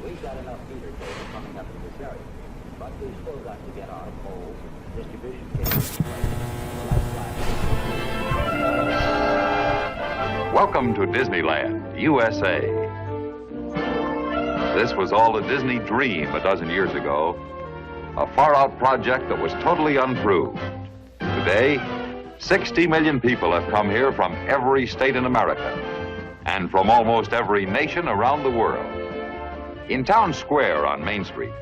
We've got enough feeder cable coming up to this area, but we've still got to get our poles and distribution cables in place. Welcome to Disneyland, USA. This was all a Disney dream a dozen years ago, a far-out project that was totally unproved. Today, 60 million people have come here from every state in America and from almost every nation around the world. In Town Square on Main Street,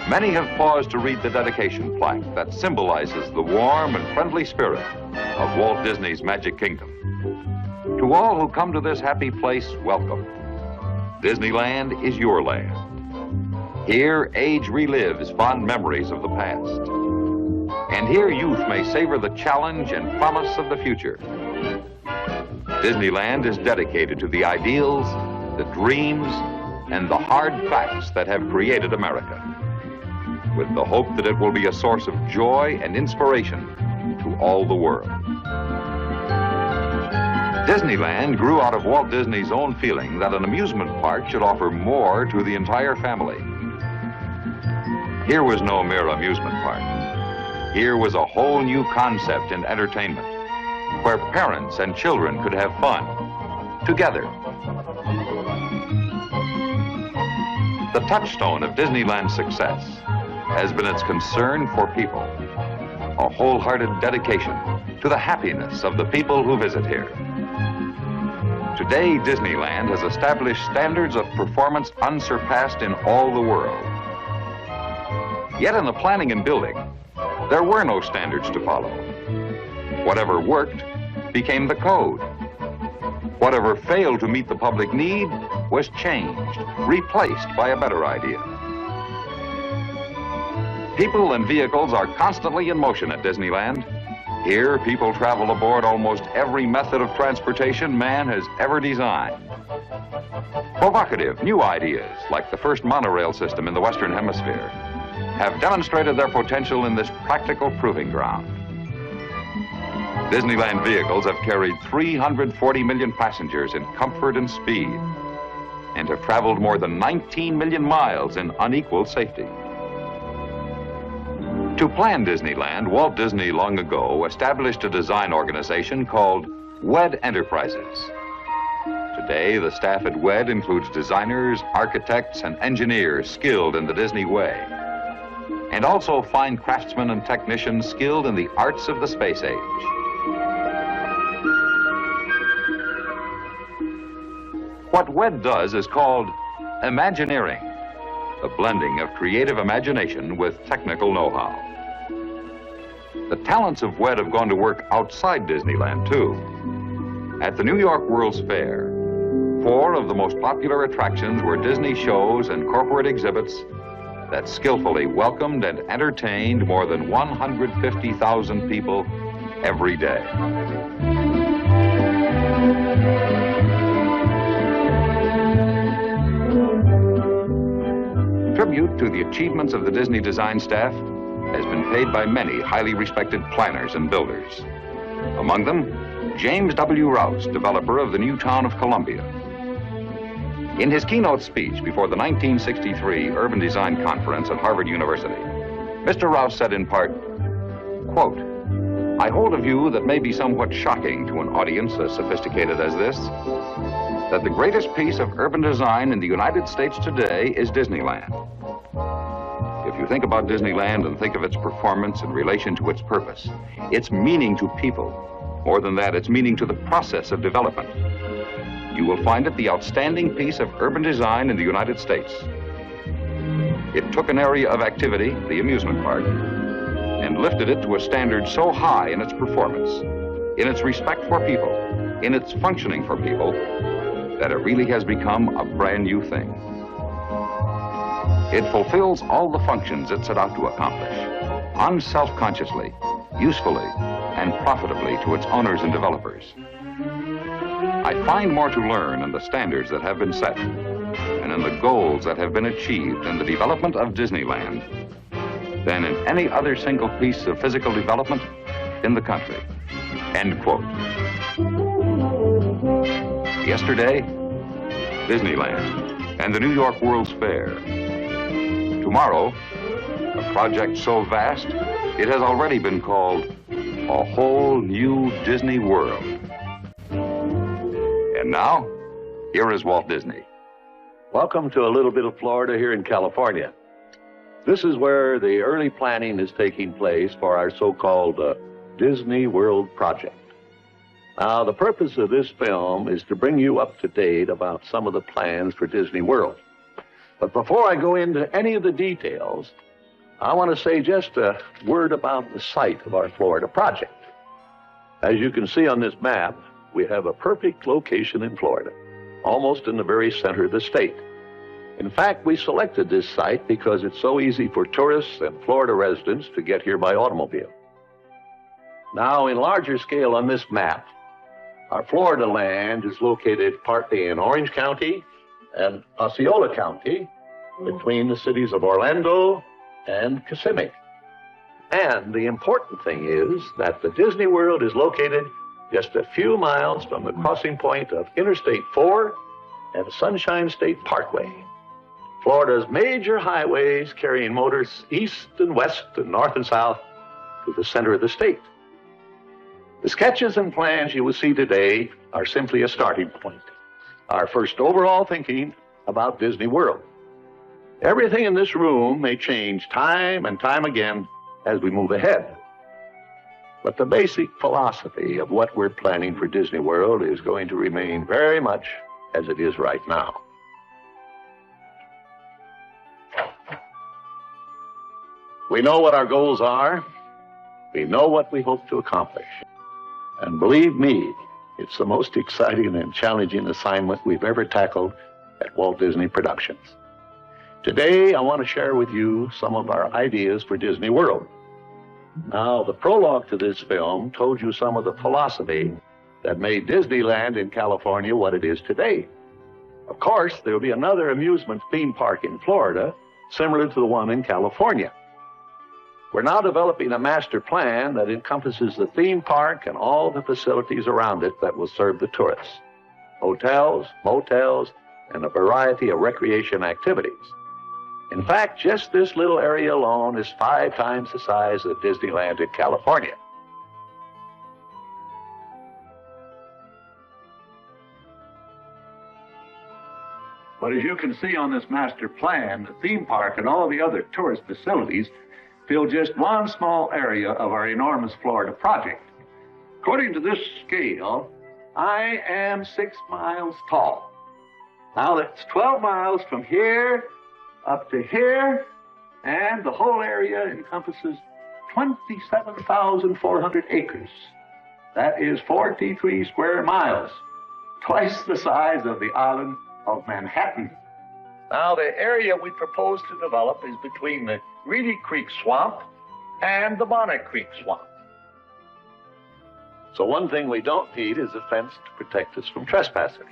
many have paused to read the dedication plaque that symbolizes the warm and friendly spirit of Walt Disney's Magic Kingdom. To all who come to this happy place, welcome. Disneyland is your land. Here, age relives fond memories of the past. And here, youth may savor the challenge and promise of the future. Disneyland is dedicated to the ideals, the dreams, and the hard facts that have created America, with the hope that it will be a source of joy and inspiration to all the world. Disneyland grew out of Walt Disney's own feeling that an amusement park should offer more to the entire family. Here was no mere amusement park. Here was a whole new concept in entertainment, where parents and children could have fun together. The touchstone of Disneyland's success has been its concern for people, a wholehearted dedication to the happiness of the people who visit here. Today, Disneyland has established standards of performance unsurpassed in all the world. Yet in the planning and building, there were no standards to follow. Whatever worked became the code. Whatever failed to meet the public need was changed, replaced by a better idea. People and vehicles are constantly in motion at Disneyland. Here, people travel aboard almost every method of transportation man has ever designed. Provocative new ideas, like the first monorail system in the Western Hemisphere, have demonstrated their potential in this practical proving ground. Disneyland vehicles have carried 340 million passengers in comfort and speed, and have traveled more than 19 million miles in unequaled safety. To plan Disneyland, Walt Disney long ago established a design organization called WED Enterprises. Today, the staff at WED includes designers, architects, and engineers skilled in the Disney way, and also fine craftsmen and technicians skilled in the arts of the space age. What WED does is called Imagineering, the blending of creative imagination with technical know-how. The talents of WED have gone to work outside Disneyland, too. At the New York World's Fair, 4 of the most popular attractions were Disney shows and corporate exhibits that skillfully welcomed and entertained more than 150,000 people every day. Tribute to the achievements of the Disney design staff has been paid by many highly respected planners and builders. Among them, James W. Rouse, developer of the new town of Columbia. In his keynote speech before the 1963 Urban Design Conference at Harvard University, Mr. Rouse said in part, quote, "I hold a view that may be somewhat shocking to an audience as sophisticated as this, that the greatest piece of urban design in the United States today is Disneyland. If you think about Disneyland and think of its performance in relation to its purpose, its meaning to people, more than that, its meaning to the process of development, you will find it the outstanding piece of urban design in the United States. It took an area of activity, the amusement park, and lifted it to a standard so high in its performance, in its respect for people, in its functioning for people, that it really has become a brand new thing. It fulfills all the functions it set out to accomplish, unself-consciously, usefully, and profitably to its owners and developers. I find more to learn in the standards that have been set and in the goals that have been achieved in the development of Disneyland than in any other single piece of physical development in the country." End quote. Yesterday, Disneyland, and the New York World's Fair. Tomorrow, a project so vast, it has already been called a whole new Disney World. And now, here is Walt Disney. Welcome to a little bit of Florida here in California. This is where the early planning is taking place for our so-called Disney World project. Now, the purpose of this film is to bring you up to date about some of the plans for Disney World. But before I go into any of the details, I want to say just a word about the site of our Florida project. As you can see on this map, we have a perfect location in Florida, almost in the very center of the state. In fact, we selected this site because it's so easy for tourists and Florida residents to get here by automobile. Now, in larger scale on this map, our Florida land is located partly in Orange County and Osceola County, between the cities of Orlando and Kissimmee. And the important thing is that the Disney World is located just a few miles from the crossing point of Interstate 4 and Sunshine State Parkway, Florida's major highways carrying motors east and west and north and south to the center of the state. The sketches and plans you will see today are simply a starting point, our first overall thinking about Disney World. Everything in this room may change time and time again as we move ahead. But the basic philosophy of what we're planning for Disney World is going to remain very much as it is right now. We know what our goals are. We know what we hope to accomplish. And believe me, it's the most exciting and challenging assignment we've ever tackled at Walt Disney Productions. Today, I want to share with you some of our ideas for Disney World. Now, the prologue to this film told you some of the philosophy that made Disneyland in California what it is today. Of course, there will be another amusement theme park in Florida, similar to the one in California. We're now developing a master plan that encompasses the theme park and all the facilities around it that will serve the tourists. Hotels, motels, and a variety of recreation activities. In fact, just this little area alone is 5 times the size of Disneyland in California. But as you can see on this master plan, the theme park and all the other tourist facilities fill just one small area of our enormous Florida project. According to this scale, I am 6 miles tall. Now that's 12 miles from here up to here, and the whole area encompasses 27,400 acres. That is 43 square miles, twice the size of the island of Manhattan. Now, the area we propose to develop is between the Reedy Creek Swamp and the Bonnet Creek Swamp. So one thing we don't need is a fence to protect us from trespassers.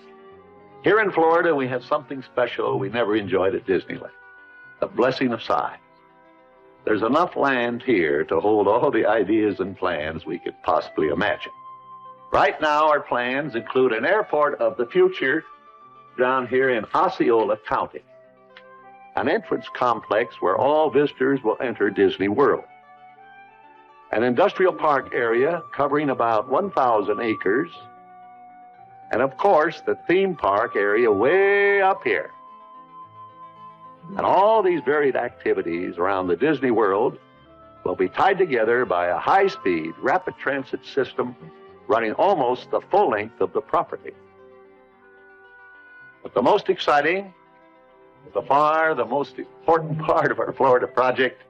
Here in Florida, we have something special we never enjoyed at Disneyland, the blessing of size. There's enough land here to hold all the ideas and plans we could possibly imagine. Right now, our plans include an airport of the future down here in Osceola County, an entrance complex where all visitors will enter Disney World, an industrial park area covering about 1,000 acres, and of course, the theme park area way up here. And all these varied activities around the Disney World will be tied together by a high-speed, rapid transit system running almost the full length of the property. But the most exciting, by far the most important part of our Florida project,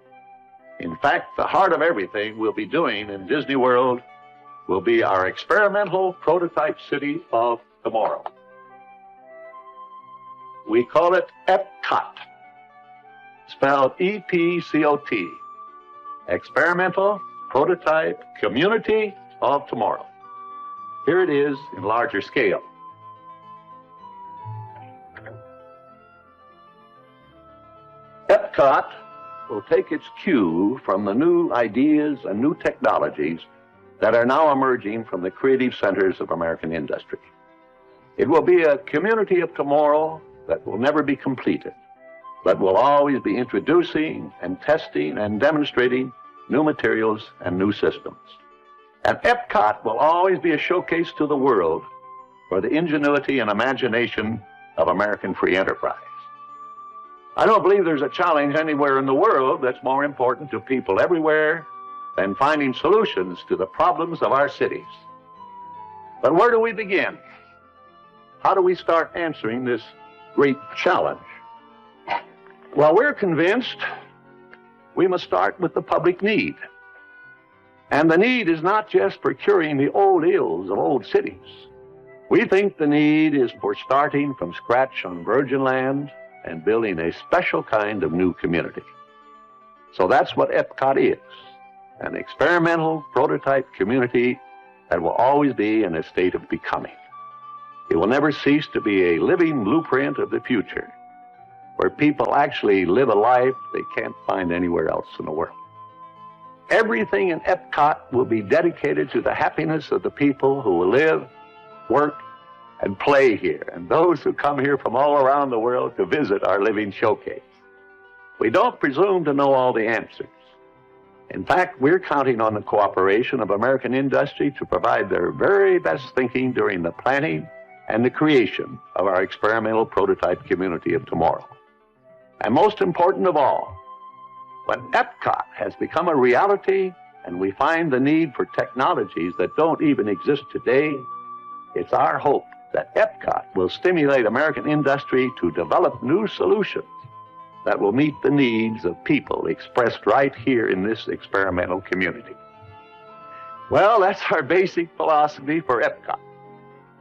in fact, the heart of everything we'll be doing in Disney World, will be our experimental prototype city of tomorrow. We call it EPCOT, spelled E-P-C-O-T, Experimental Prototype Community of Tomorrow. Here it is in larger scale. EPCOT will take its cue from the new ideas and new technologies that are now emerging from the creative centers of American industry. It will be a community of tomorrow that will never be completed, but will always be introducing and testing and demonstrating new materials and new systems. And EPCOT will always be a showcase to the world for the ingenuity and imagination of American free enterprise. I don't believe there's a challenge anywhere in the world that's more important to people everywhere than finding solutions to the problems of our cities. But where do we begin? How do we start answering this great challenge? Well, we're convinced we must start with the public need. And the need is not just for curing the old ills of old cities. We think the need is for starting from scratch on virgin land and building a special kind of new community. So that's what EPCOT is, an experimental prototype community that will always be in a state of becoming. It will never cease to be a living blueprint of the future, where people actually live a life they can't find anywhere else in the world. Everything in EPCOT will be dedicated to the happiness of the people who will live, work, and play here, and those who come here from all around the world to visit our living showcase. We don't presume to know all the answers. In fact, we're counting on the cooperation of American industry to provide their very best thinking during the planning and the creation of our experimental prototype community of tomorrow. And most important of all, when EPCOT has become a reality and we find the need for technologies that don't even exist today, it's our hope that EPCOT will stimulate American industry to develop new solutions that will meet the needs of people expressed right here in this experimental community. Well, that's our basic philosophy for EPCOT.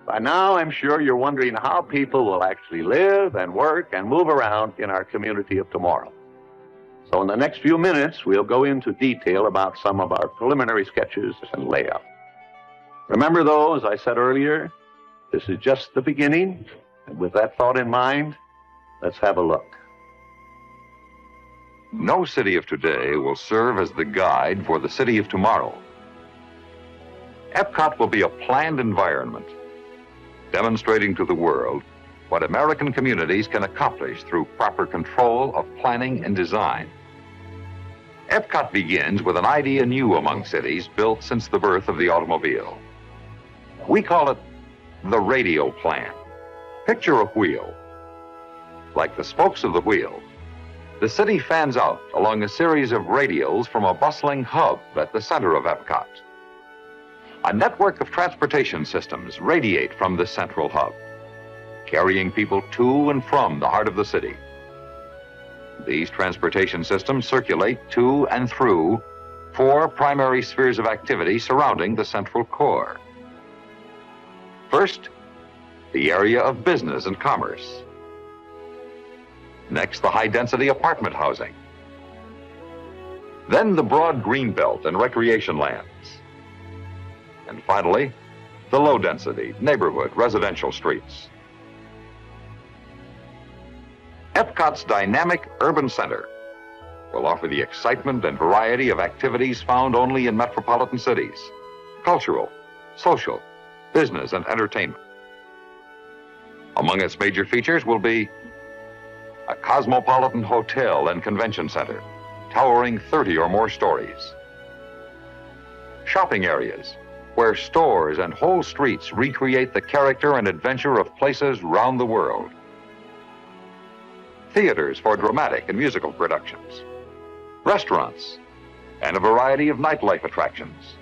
By now, I'm sure you're wondering how people will actually live and work and move around in our community of tomorrow. So in the next few minutes, we'll go into detail about some of our preliminary sketches and layout. Remember though, as I said earlier, this is just the beginning, and with that thought in mind, let's have a look. No city of today will serve as the guide for the city of tomorrow. EPCOT will be a planned environment, demonstrating to the world what American communities can accomplish through proper control of planning and design. EPCOT begins with an idea new among cities built since the birth of the automobile. We call it the radial plan. Picture a wheel. Like the spokes of the wheel, the city fans out along a series of radials from a bustling hub at the center of EPCOT. A network of transportation systems radiate from the central hub, carrying people to and from the heart of the city. These transportation systems circulate to and through 4 primary spheres of activity surrounding the central core. First, the area of business and commerce. Next, the high-density apartment housing. Then the broad green belt and recreation lands. And finally, the low-density neighborhood residential streets. EPCOT's dynamic urban center will offer the excitement and variety of activities found only in metropolitan cities: cultural, social, business, and entertainment. Among its major features will be a cosmopolitan hotel and convention center, towering 30 or more stories. Shopping areas, where stores and whole streets recreate the character and adventure of places round the world. Theaters for dramatic and musical productions. Restaurants, and a variety of nightlife attractions.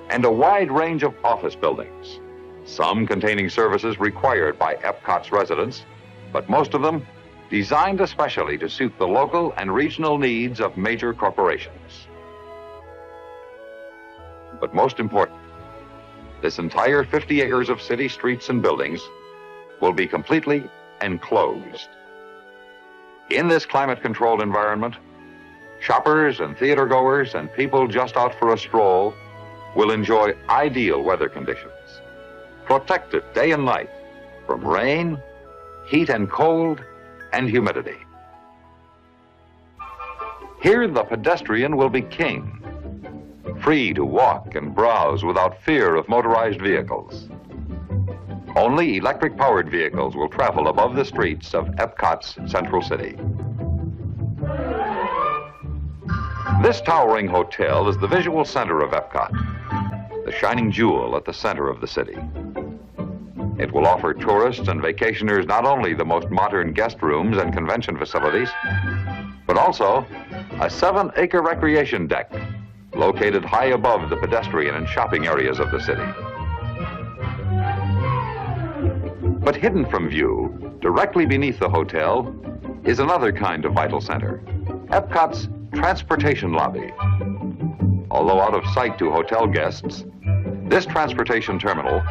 And a wide range of office buildings, some containing services required by EPCOT's residents, but most of them designed especially to suit the local and regional needs of major corporations. But most important, this entire 50 acres of city streets and buildings will be completely enclosed. In this climate-controlled environment, shoppers and theater goers and people just out for a stroll will enjoy ideal weather conditions, protected day and night from rain, heat and cold, and humidity. Here the pedestrian will be king, free to walk and browse without fear of motorized vehicles. Only electric-powered vehicles will travel above the streets of EPCOT's Central City. This towering hotel is the visual center of EPCOT, the shining jewel at the center of the city. It will offer tourists and vacationers not only the most modern guest rooms and convention facilities, but also a 7-acre recreation deck located high above the pedestrian and shopping areas of the city. But hidden from view, directly beneath the hotel, is another kind of vital center, EPCOT's transportation lobby. Although out of sight to hotel guests, this transportation terminal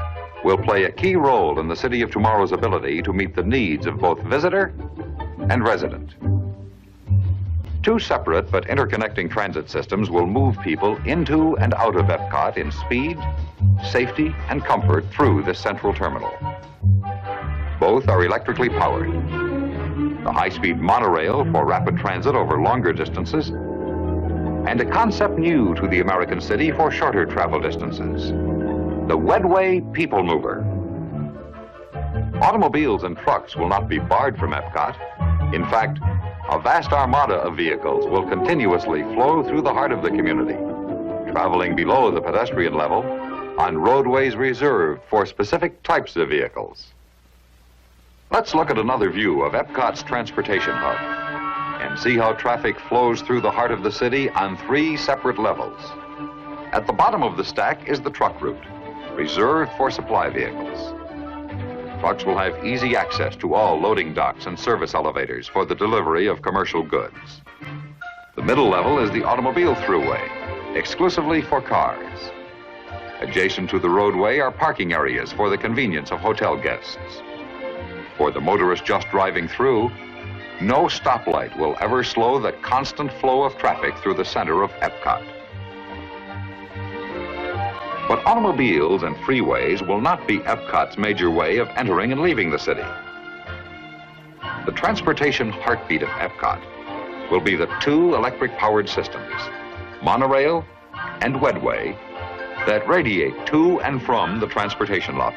will play a key role in the city of tomorrow's ability to meet the needs of both visitor and resident. Two separate but interconnecting transit systems will move people into and out of EPCOT in speed, safety, and comfort through this central terminal. Both are electrically powered. The high-speed monorail for rapid transit over longer distances, and a concept new to the American city for shorter travel distances, the Wedway People Mover. Automobiles and trucks will not be barred from EPCOT. In fact, a vast armada of vehicles will continuously flow through the heart of the community, traveling below the pedestrian level on roadways reserved for specific types of vehicles. Let's look at another view of EPCOT's transportation hub and see how traffic flows through the heart of the city on 3 separate levels. At the bottom of the stack is the truck route, reserved for supply vehicles. Trucks will have easy access to all loading docks and service elevators for the delivery of commercial goods. The middle level is the automobile throughway, exclusively for cars. Adjacent to the roadway are parking areas for the convenience of hotel guests. For the motorist just driving through, no stoplight will ever slow the constant flow of traffic through the center of EPCOT. But automobiles and freeways will not be EPCOT's major way of entering and leaving the city. The transportation heartbeat of EPCOT will be the 2 electric-powered systems, monorail and Wedway, that radiate to and from the transportation lobby.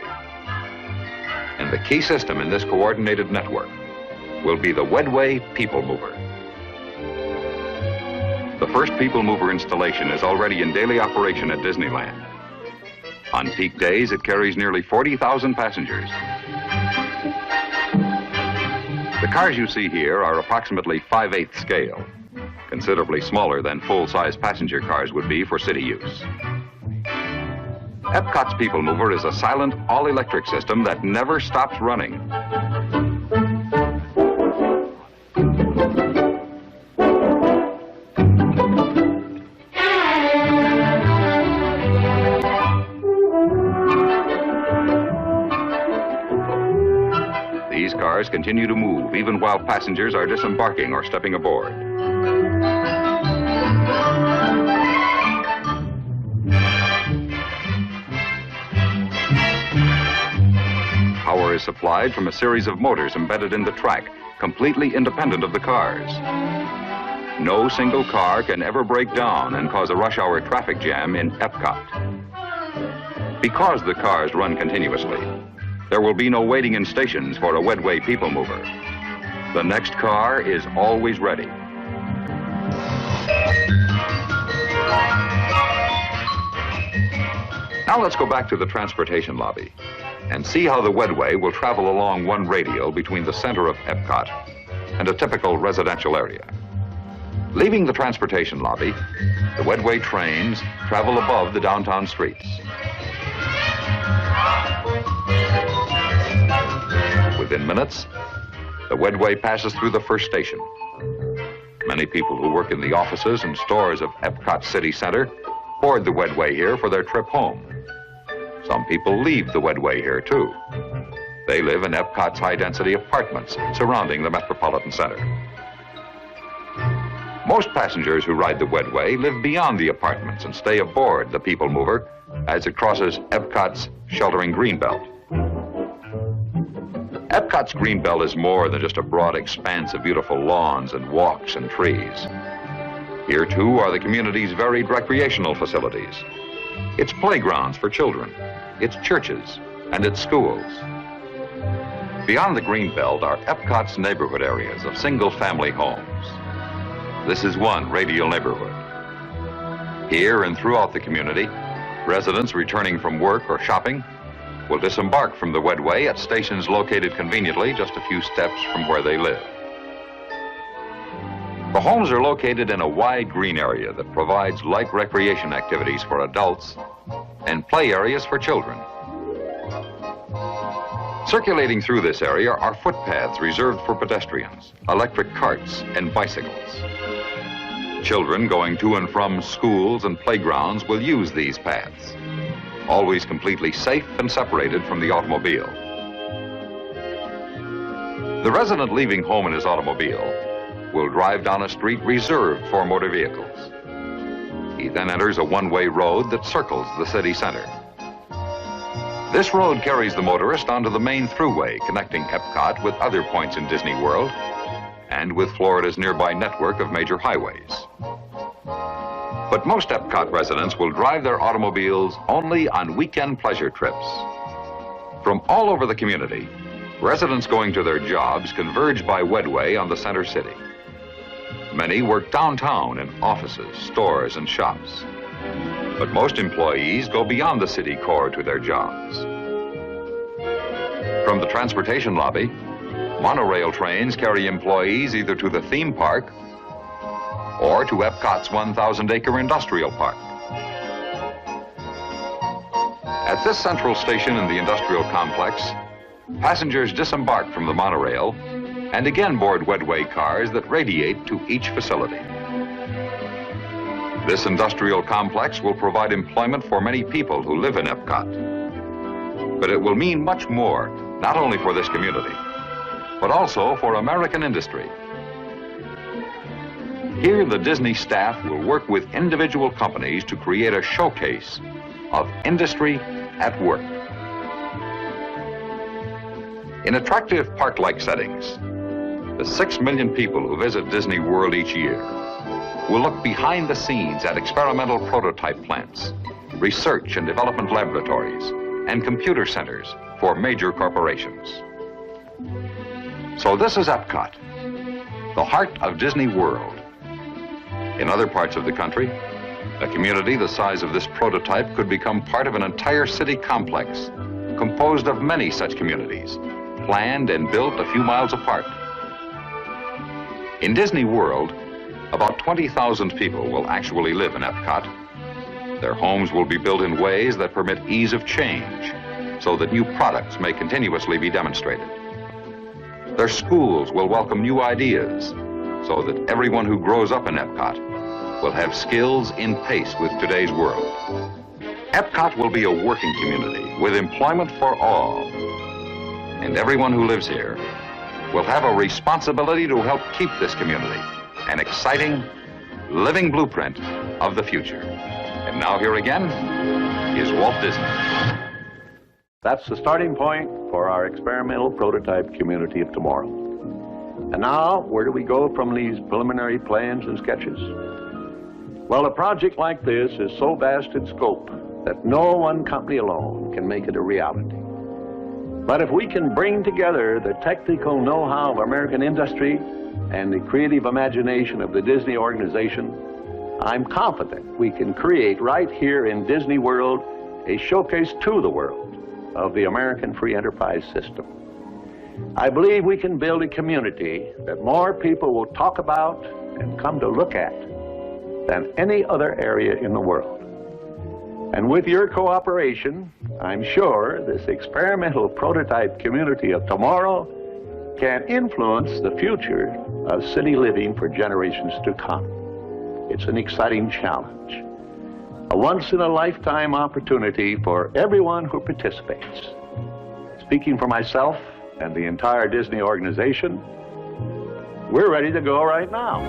And the key system in this coordinated network will be the Wedway People Mover. The first People Mover installation is already in daily operation at Disneyland. On peak days, it carries nearly 40,000 passengers. The cars you see here are approximately 5/8 scale, considerably smaller than full-size passenger cars would be for city use. EPCOT's People Mover is a silent, all-electric system that never stops running. These cars continue to move even while passengers are disembarking or stepping aboard. Power is supplied from a series of motors embedded in the track, completely independent of the cars. No single car can ever break down and cause a rush hour traffic jam in EPCOT. Because the cars run continuously, there will be no waiting in stations for a Wedway People Mover. The next car is always ready. Now let's go back to the transportation lobby and see how the Wedway will travel along one radial between the center of EPCOT and a typical residential area. Leaving the transportation lobby, the Wedway trains travel above the downtown streets. Within minutes, the Wedway passes through the first station. Many people who work in the offices and stores of EPCOT City Center board the Wedway here for their trip home. Some people leave the Wedway here too. They live in EPCOT's high-density apartments surrounding the Metropolitan Center. Most passengers who ride the Wedway live beyond the apartments and stay aboard the People Mover as it crosses EPCOT's sheltering greenbelt. EPCOT's greenbelt is more than just a broad expanse of beautiful lawns and walks and trees. Here, too, are the community's varied recreational facilities. Its playgrounds for children, its churches, and its schools. beyond the greenbelt are EPCOT's neighborhood areas of single-family homes. This is one radial neighborhood. Here and throughout the community, residents returning from work or shopping will disembark from the Wedway at stations located conveniently just a few steps from where they live. The homes are located in a wide green area that provides light recreation activities for adults and play areas for children. Circulating through this area are footpaths reserved for pedestrians, electric carts, and bicycles. Children going to and from schools and playgrounds will use these paths, always completely safe and separated from the automobile. The resident leaving home in his automobile will drive down a street reserved for motor vehicles. He then enters a one-way road that circles the city center. This road carries the motorist onto the main thruway connecting EPCOT with other points in Disney World and with Florida's nearby network of major highways. But most EPCOT residents will drive their automobiles only on weekend pleasure trips. From all over the community, residents going to their jobs converge by Wedway on the center city. Many work downtown in offices, stores, and shops. But most employees go beyond the city core to their jobs. From the transportation lobby, monorail trains carry employees either to the theme park or to EPCOT's 1,000-acre industrial park. At this central station in the industrial complex, passengers disembark from the monorail and again board Wedway cars that radiate to each facility. This industrial complex will provide employment for many people who live in EPCOT. But it will mean much more, not only for this community, but also for American industry. Here, the Disney staff will work with individual companies to create a showcase of industry at work. In attractive park-like settings, the 6 million people who visit Disney World each year will look behind the scenes at experimental prototype plants, research and development laboratories, and computer centers for major corporations. So this is EPCOT, the heart of Disney World. In other parts of the country, a community the size of this prototype could become part of an entire city complex composed of many such communities, planned and built a few miles apart. In Disney World, about 20,000 people will actually live in EPCOT. Their homes will be built in ways that permit ease of change so that new products may continuously be demonstrated. Their schools will welcome new ideas so that everyone who grows up in EPCOT will have skills in pace with today's world. EPCOT will be a working community with employment for all. And everyone who lives here will have a responsibility to help keep this community an exciting, living blueprint of the future. And now here again is Walt Disney. That's the starting point for our experimental prototype community of tomorrow. And now, where do we go from these preliminary plans and sketches? Well, a project like this is so vast in scope that no one company alone can make it a reality. But if we can bring together the technical know-how of American industry and the creative imagination of the Disney organization, I'm confident we can create right here in Disney World a showcase to the world of the American free enterprise system. I believe we can build a community that more people will talk about and come to look at than any other area in the world. And with your cooperation, I'm sure this experimental prototype community of tomorrow can influence the future of city living for generations to come. It's an exciting challenge, a once-in-a-lifetime opportunity for everyone who participates. Speaking for myself and the entire Disney organization, we're ready to go right now.